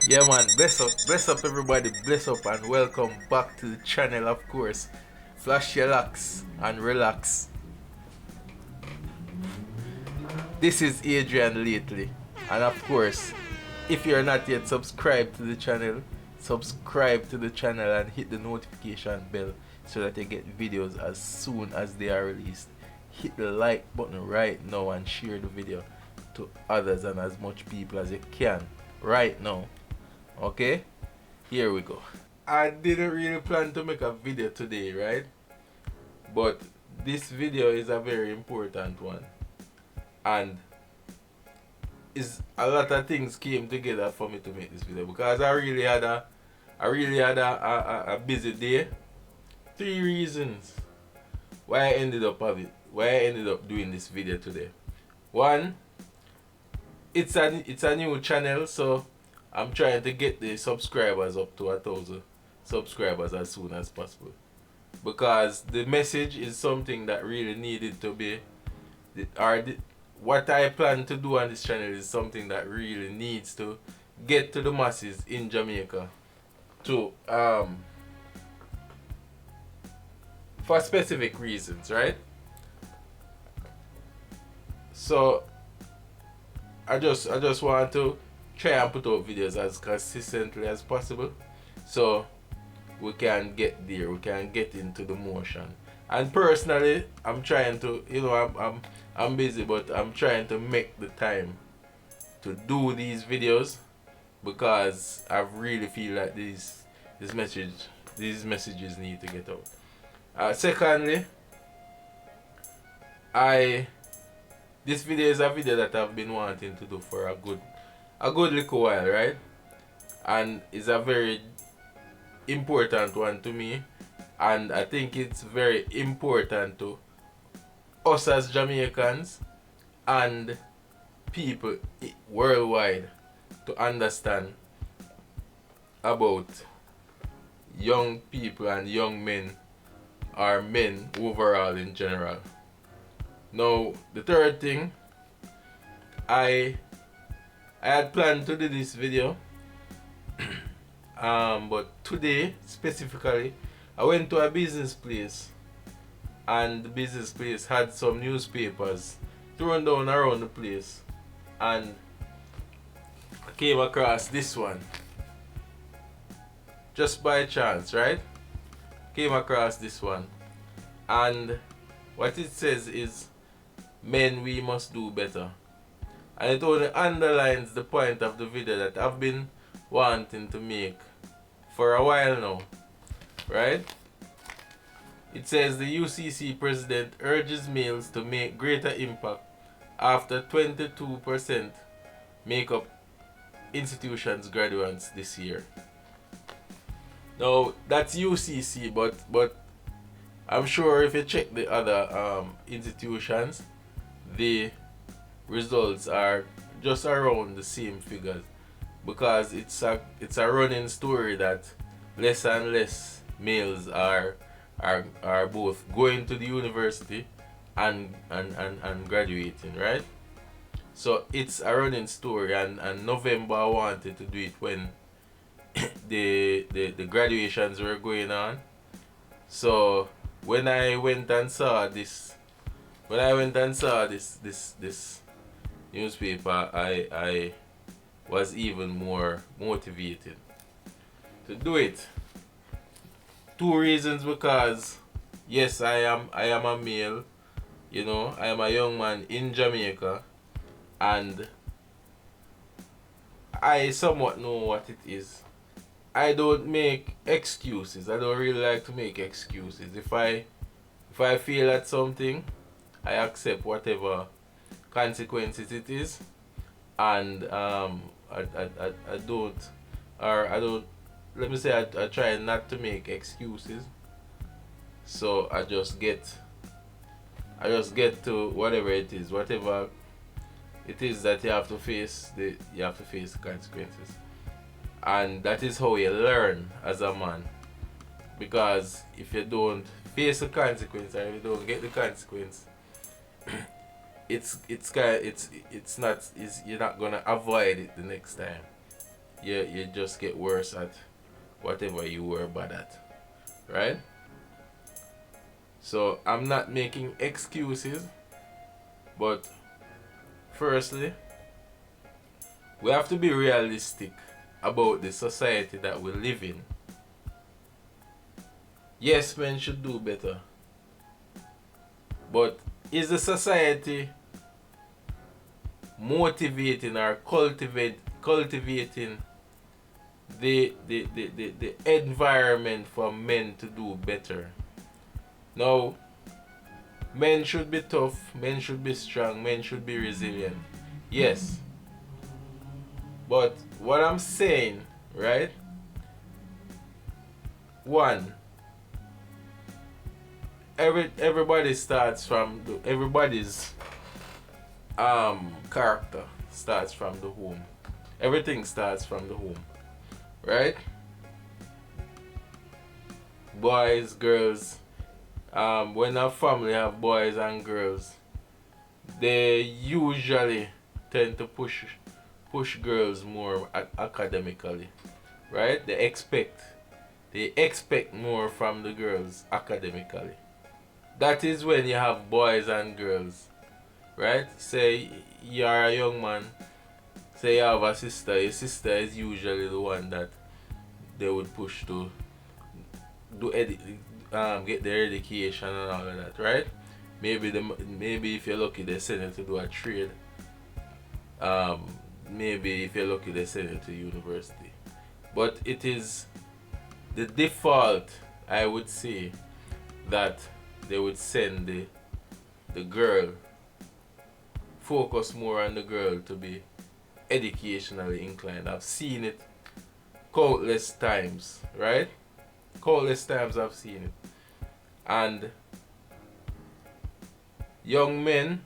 Yeah, man, bless up everybody, bless up and welcome back to the channel, of course. Flash your locks and relax. This is Adrian lately, and of course, if you're not yet subscribed to the channel, subscribe to the channel and hit the notification bell so that you get videos as soon as they are released. Hit the like button right now and share the video to others and as much people as you can right now. Okay, here we go. I didn't really plan to make a video today, right? But this video is a very important one, and is a lot of things came together for me to make this video because I really had a busy day. 3 reasons why I ended up doing this video today. One, it's a new channel, so I'm trying to get the subscribers up to 1,000 subscribers as soon as possible, because the message is something that really needed to be, what I plan to do on this channel is something that really needs to get to the masses in Jamaica to for specific reasons, right? So I just want to try and put out videos as consistently as possible, so we can get there, we can get into the motion. And personally, I'm trying to, I'm busy, but I'm trying to make the time to do these videos because I really feel like these messages need to get out. Secondly, this video is a video that I've been wanting to do for a good little while, right? And it's a very important one to me, and I think it's very important to us as Jamaicans and people worldwide to understand about young people and young men, or men overall in general. Now, the third thing, I had planned to do this video, but today specifically, I went to a business place, and the business place had some newspapers thrown down around the place, and I came across this one just by chance, right? Came across this one, and what it says is, "Men, we must do better." And it only underlines the point of the video that I've been wanting to make for a while now, right? It says the UCC president urges males to make greater impact after 22% make up institutions graduates this year. Now that's UCC, but I'm sure if you check the other institutions, the results are just around the same figures, because it's a running story that less and less males are both going to the university and graduating, right? So it's a running story, and November I wanted to do it when the graduations were going on. So when I went and saw this newspaper, I was even more motivated to do it. 2 reasons: because yes, I am a male, I am a young man in Jamaica, and I somewhat know what it is. I don't make excuses. I don't really like to make excuses. If I feel at something, I accept whatever consequences it is, and I don't, let me say, I try not to make excuses. So I just get to whatever it is that you have to face the consequences. And that is how you learn as a man, because if you don't face the consequence, and if you don't get the consequence, you're not gonna avoid it the next time. you just get worse at whatever you were bad at, right? So I'm not making excuses, but firstly, we have to be realistic about the society that we live in. Yes, men should do better, but is the society motivating or cultivating the environment for men to do better? Now, men should be tough, men should be strong, men should be resilient. Yes. But what I'm saying, right? One, everybody starts from everybody's character starts from the home. Everything starts from the home, right? Boys, girls. When a family have boys and girls, they usually tend to push girls more academically, right? They expect more from the girls academically. That is when you have boys and girls, right? Say you're a young man, say you have a sister, your sister is usually the one that they would push to do get their education and all of that, right? Maybe if you're lucky they send you to do a trade. Um, Maybe if you're lucky they send you to university. But it is the default, I would say, that they would send the girl, focus more on the girl to be educationally inclined. I've seen it countless times, right? Countless times I've seen it. And young men,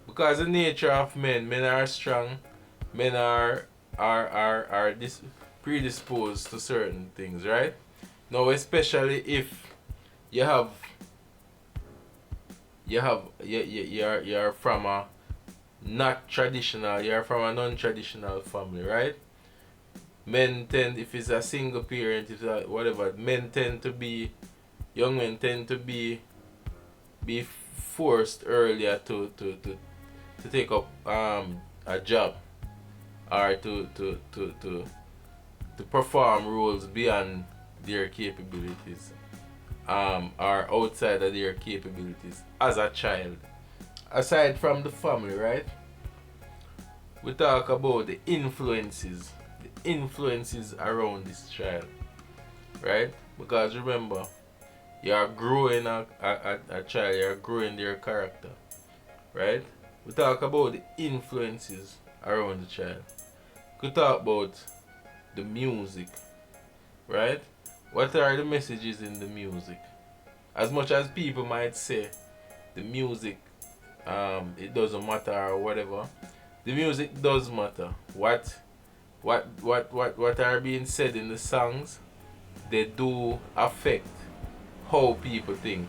because the nature of men are strong, men are predisposed to certain things, right? Now, especially if you have you're from a not traditional, you're from a non-traditional family, right? Men tend, if it's a single parent, if it's whatever, young men tend to be forced earlier to take up a job, or to perform roles beyond their capabilities, or outside of their capabilities as a child. Aside from the family, right? We talk about the influences around this child, right? Because remember, you are growing a child, you are growing their character, right? We talk about the influences around the child. We talk about the music, right? What are the messages in the music? As much as people might say the music, it doesn't matter or whatever, the music does matter. What are being said in the songs, they do affect how people think.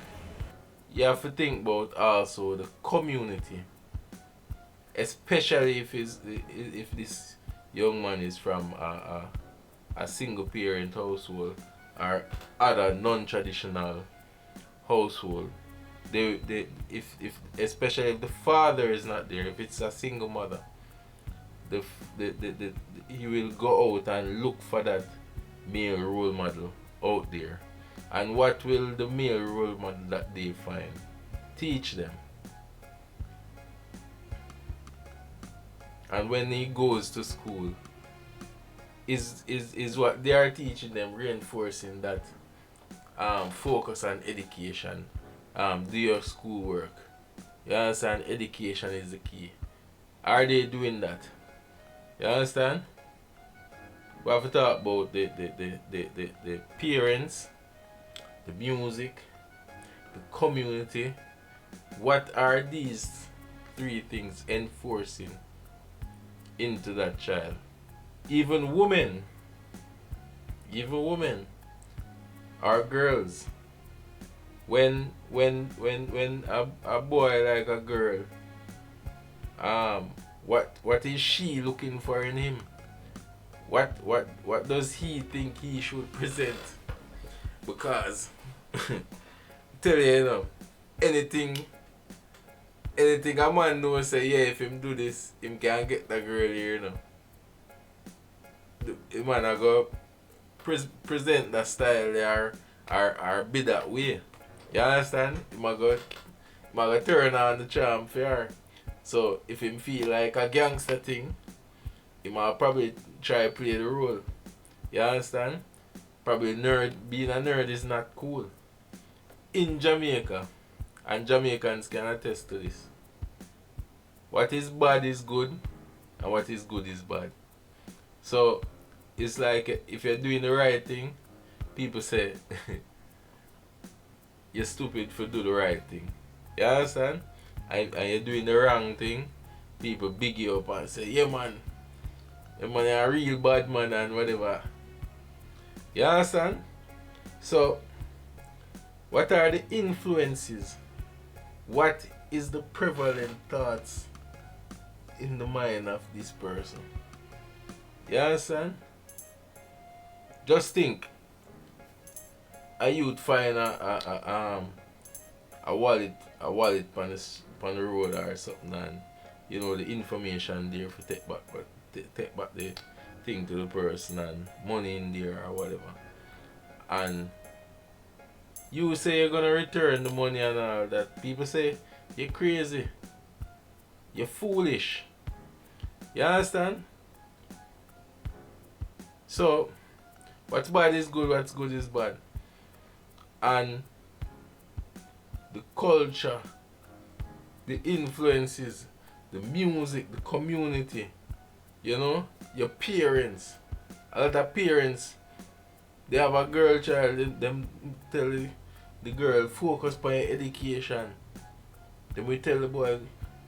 You have to think about also the community, especially if this young man is from a single parent household or other non-traditional household. If especially if the father is not there, if it's a single mother, he will go out and look for that male role model out there. And what will the male role model that they find teach them? And when he goes to school, is what they are teaching them reinforcing that focus on education, do your schoolwork. You understand? Education is the key. Are they doing that? You understand? We have to talk about the parents, the music, the community. What are these three things enforcing into that child? Even women or girls, when a boy like a girl, what is she looking for in him? What does he think he should present? Because tell you, you know, anything anything a man know say yeah if him do this, him can get that girl here, you know. The man a go present that style there or be that way. You understand? Him a go turn on the charm for her. So if him feel like a gangster thing, he might probably try play the role. You understand? Probably being a nerd is not cool. In Jamaica, and Jamaicans can attest to this. What is bad is good, and what is good is bad. So it's like if you're doing the right thing, people say you're stupid for do the right thing. You understand? And you're doing the wrong thing, people big you up and say, yeah man, you're a real bad man and whatever. You understand? So what are the influences? What is the prevalent thoughts in the mind of this person? You understand? Just think. A youth find a wallet on the road or something, and you know the information there for take back the thing to the person and money in there or whatever. And you say you're gonna return the money and all that. People say you're crazy. You're foolish. You understand? So what's bad is good, what's good is bad. And the culture, the influences, the music, the community, you know, your parents. A lot of parents, they have a girl child, them tell the girl focus on your education. Then we tell the boy,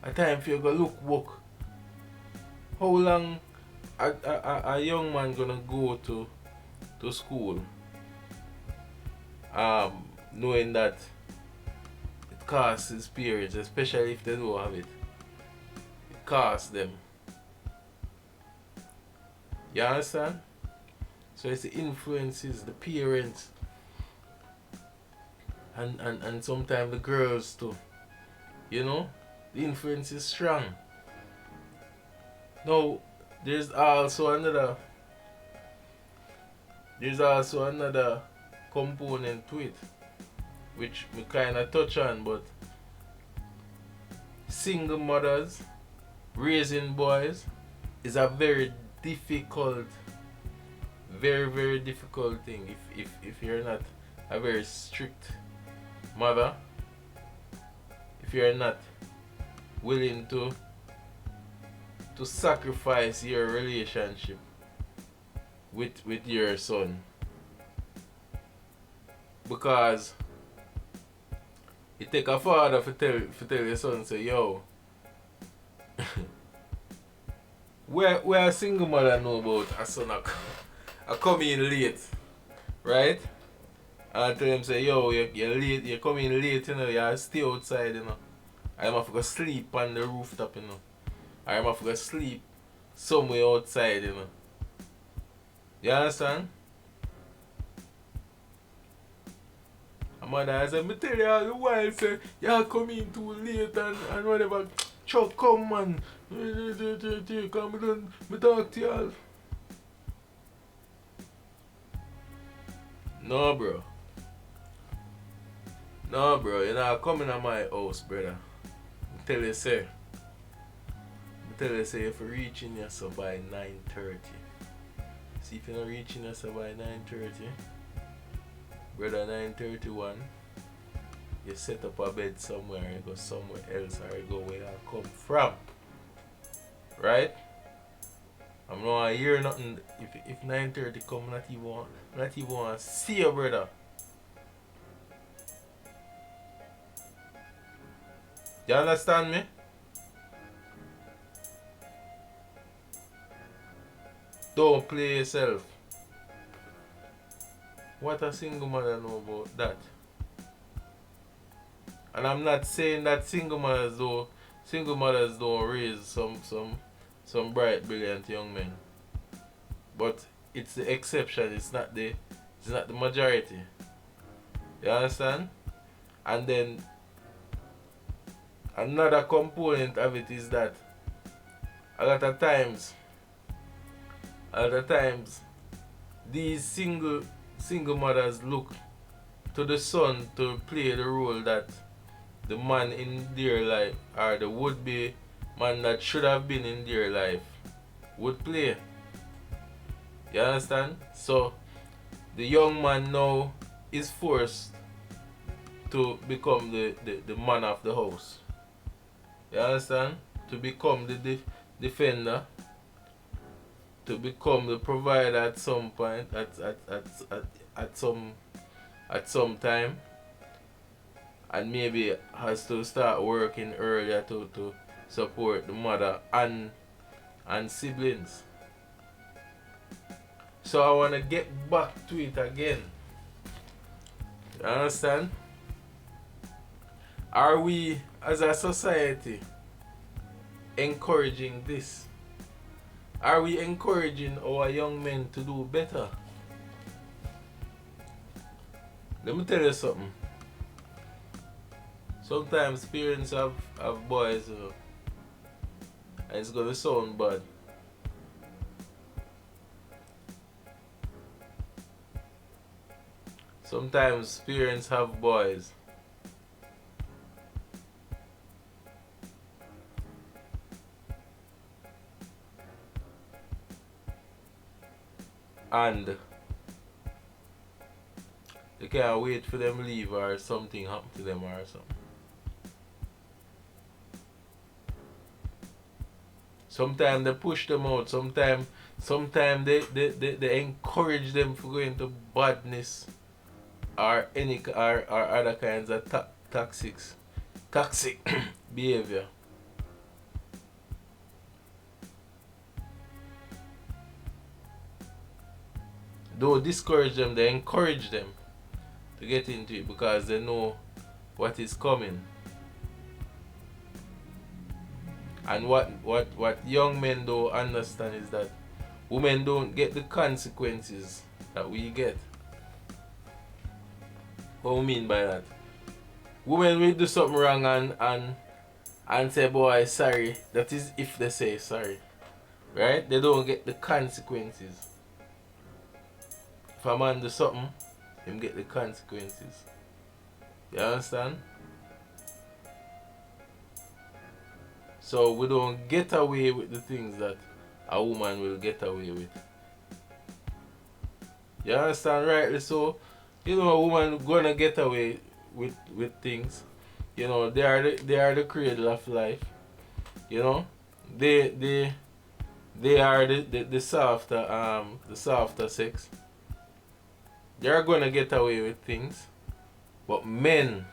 a time for you go look book. How long a young man gonna go to school knowing that it costs his parents, especially if they don't have it. It costs them. You understand? So it's the influences, the parents, and sometimes the girls too. You know? The influence is strong. Now there's also another component to it, which we kinda touch on, but single mothers raising boys is a very difficult, very difficult thing if you're not a very strict mother, if you're not willing to sacrifice your relationship with your son, because it take a father to tell your son say, yo, where a single mother know about a son a come in late, right? And tell him say, yo, you're late, you're coming late, you know, you stay outside, you know. I'm have to go sleep on the rooftop, you know. I'm have to go sleep somewhere outside, you know. You understand? And mother said, me tell you all the while, say, you're coming too late and whatever. Chuck, come man. Come, me talk to y'all. No, bro. No, bro. You're not coming to my house, brother. I tell you, say, if you're reaching your so by 9:30. See if you're not reaching your so by 9:30. Brother, 9:31. You set up a bed somewhere, you go somewhere else, or you go where you come from. Right? I'm not hear nothing. If 9:30 come, not even want to see you, brother. You understand me? Don't play yourself. What a single mother know about that? And I'm not saying that single mothers don't raise some bright, brilliant young men. but it's the exception. It's not the majority. You understand? And then another component of it is that a lot of times, these single mothers look to the son to play the role that the man in their life, or the would-be man that should have been in their life, would play. You understand? So the young man now is forced to become the man of the house. You understand? To become the defender, to become the provider at some point, at some time, and maybe has to start working earlier to support the mother and siblings. So I want to get back to it again. You understand? Are we as a society encouraging this? Are we encouraging our young men to do better? Let me tell you something. Sometimes parents have boys, and it's gonna sound bad. Sometimes parents have boys and they can't wait for them leave or something happen to them or something. Sometimes they push them out. Sometimes they encourage them to go into badness or other kinds of toxic behavior. Don't discourage them, they encourage them to get into it because they know what is coming. And what young men don't understand is that women don't get the consequences that we get. What do I mean by that? Women will do something wrong and say, boy, sorry. That is if they say sorry. Right? They don't get the consequences. If a man do something, him get the consequences. You understand? So we don't get away with the things that a woman will get away with. You understand? Rightly so. You know, a woman gonna get away with things. You know, they are the cradle of life. You know, they are the softer sex. They are gonna get away with things, but men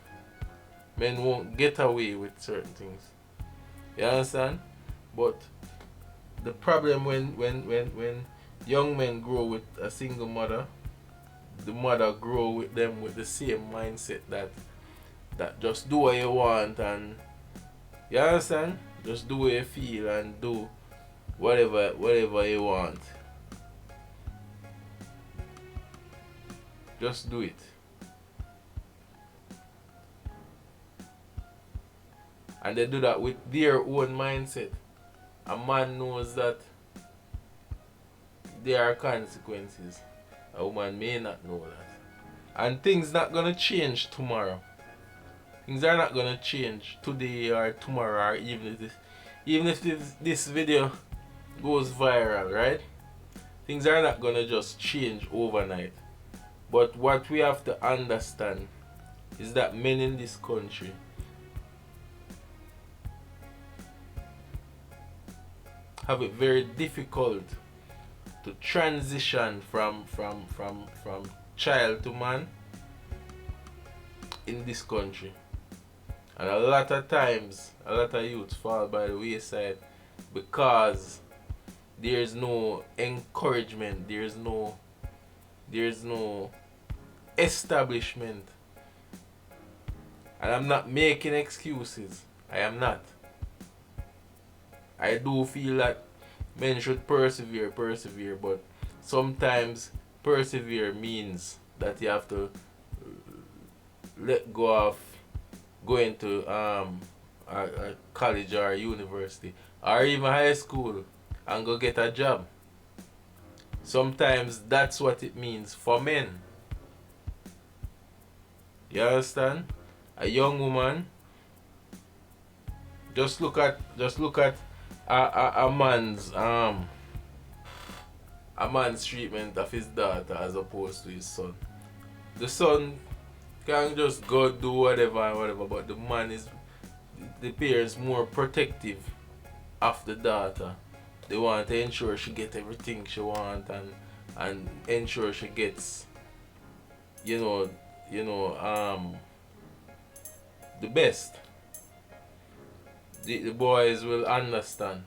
won't get away with certain things. You understand? But the problem when young men grow with a single mother, the mother grow with them with the same mindset that just do what you want, and you understand? Just do what you feel and do whatever you want. Just do it. And they do that with their own mindset. A man knows that there are consequences. A woman may not know that. And things not gonna change tomorrow. Things are not gonna change today or tomorrow, or even if this video goes viral, right? Things are not gonna just change overnight. But what we have to understand is that men in this country have it very difficult to transition from child to man in this country. And a lot of times, a lot of youths fall by the wayside because there's no encouragement, there's no establishment. And I'm not making excuses. I am not. I do feel that men should persevere, but sometimes persevere means that you have to let go of going to a college or a university or even high school and go get a job. Sometimes that's what it means for men. You understand? A young woman, just look at a man's treatment of his daughter as opposed to his son. The son can just go do whatever and whatever, but the parents more protective of the daughter. They want to ensure she get everything she want and ensure she gets you know the best. The boys will understand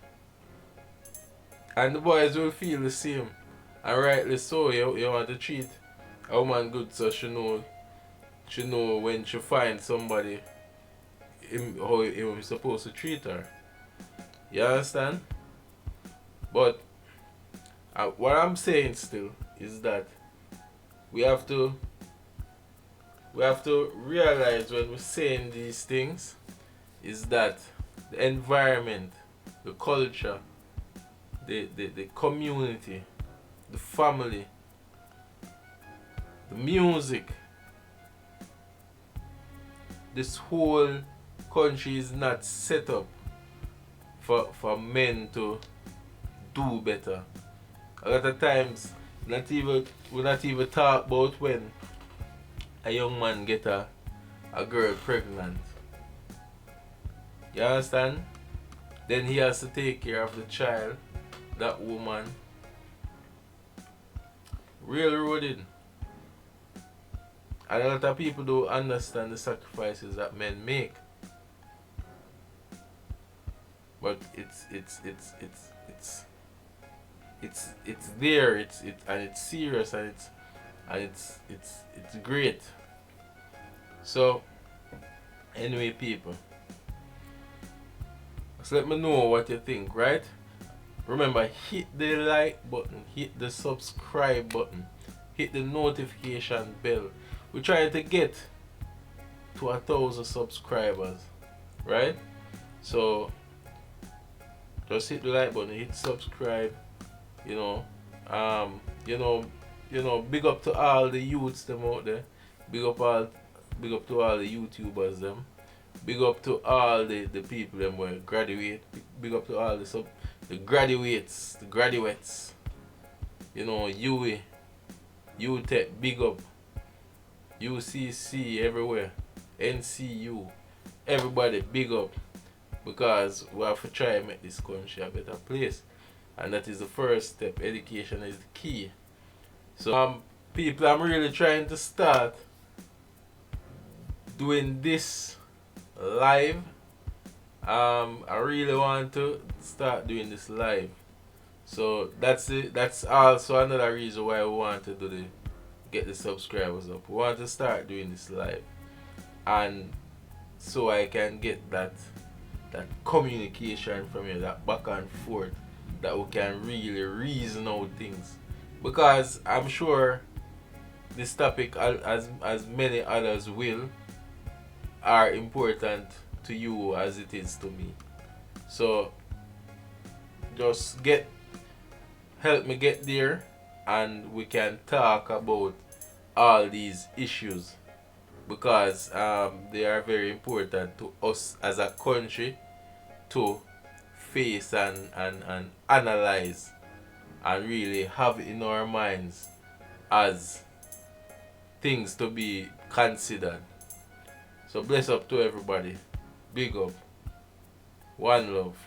and the boys will feel the same, and rightly so. You want to treat a woman good so she know when she finds somebody how you're supposed to treat her. You understand? But what I'm saying still is that we have to realize when we're saying these things is that the environment, the culture, the community, the family, the music, this whole country is not set up for men to do better. A lot of times we not even talk about when a young man get a girl pregnant. You understand? Then he has to take care of the child, that woman. Railroading. And a lot of people don't understand the sacrifices that men make. But it's there, and it's serious, and it's great. So anyway, people, just let me know what you think, right? Remember, hit the like button, hit the subscribe button, hit the notification bell. We're trying to get to 1,000 subscribers, right? So just hit the like button, hit subscribe. You know, big up to all the youths them out there. Big up to all the YouTubers them. Big up to all the people them who graduate. Big up to all the graduates. You know, UE, UTech, big up. UCC everywhere. NCU. Everybody big up. Because we have to try and make this country a better place. And that is the first step. Education is the key. So people, I'm really trying to start doing this live. I really want to start doing this live. So that's it. That's also another reason why we want to get the subscribers up. We want to start doing this live, and so I can get that communication from you, that back and forth, that we can really reason out things. Because I'm sure this topic, as many others will, are important to you as it is to me. So just help me get there, and we can talk about all these issues, because they are very important to us as a country to face and analyze and really have in our minds as things to be considered. So bless up to everybody. Big up. One love.